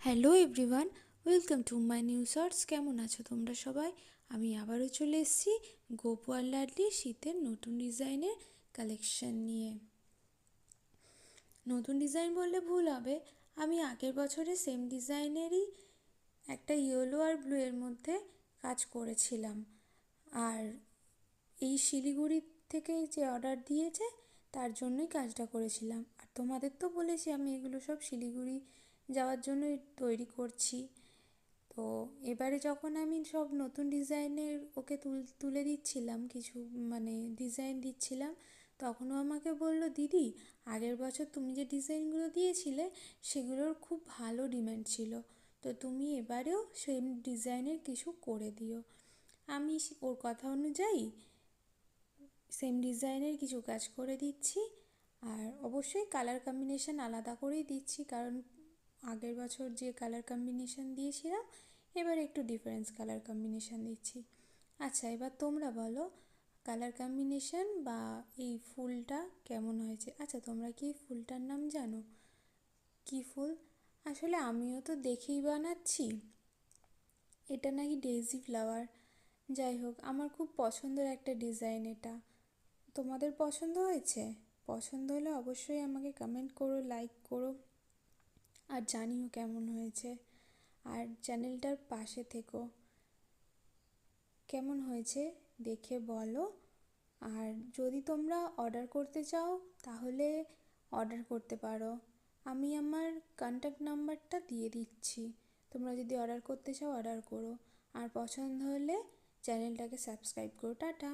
Hello everyone, welcome to my new shorts. কেমন আছো তোমরা সবাই? আমি আবারও চলে এসেছি গোপু আর লাডলি শীতের নতুন ডিজাইনের কালেকশন নিয়ে। নতুন ডিজাইন বললে ভুল হবে, আমি আগের বছরে সেম ডিজাইনেরই একটা ইয়েলো আর ব্লু এর মধ্যে কাজ করেছিলাম। আর এই শিলিগুড়ি থেকে যে অর্ডার দিয়েছে তার জন্যই কাজটা করেছিলাম। আর তোমাদের তো বলেছি আমি এগুলো সব শিলিগুড়ি যাওয়ার জন্যই তৈরি করছি। তো এবারে যখন আমি সব নতুন ডিজাইনের ওকে তুলে দিচ্ছিলাম, কিছু ডিজাইন দিচ্ছিলাম, তখনও আমাকে বলল, দিদি আগের বছর তুমি যে ডিজাইনগুলো দিয়েছিলে সেগুলোর খুব ভালো ডিমান্ড ছিল, তো তুমি এবারেও সেম ডিজাইনের কিছু করে দিও। আমি ওর কথা অনুযায়ী সেম ডিজাইনের কিছু কাজ করে দিচ্ছি। আর অবশ্যই কালার কম্বিনেশন আলাদা করেই দিচ্ছি, কারণ আগের বছর যে কালার কম্বিনেশন দিয়েছিলাম এবার একটু ডিফারেন্স কালার কম্বিনেশন দিচ্ছি। আচ্ছা, এবার তোমরা বলো কালার কম্বিনেশন বা এই ফুলটা কেমন হয়েছে। আচ্ছা, তোমরা কি এই ফুলটার নাম জানো? কি ফুল? আসলে আমিও তো দেখেই বানাচ্ছি, এটা নাকি ডেইজি ফ্লাওয়ার। যাই হোক, আমার খুব পছন্দের একটা ডিজাইন এটা। তোমাদের পছন্দ হয়েছে? পছন্দ হলে অবশ্যই আমাকে কমেন্ট করো, লাইক করো, আর জানিও কেমন হয়েছে। আর চ্যানেলটার পাশে থেকো। কেমন হয়েছে দেখে বলো। আর যদি তোমরা অর্ডার করতে চাও তাহলে অর্ডার করতে পারো, আমি আমার কন্ট্যাক্ট নাম্বারটা দিয়ে দিচ্ছি। তোমরা যদি অর্ডার করতে চাও অর্ডার করো, আর পছন্দ হলে চ্যানেলটাকে সাবস্ক্রাইব করো। টাটা।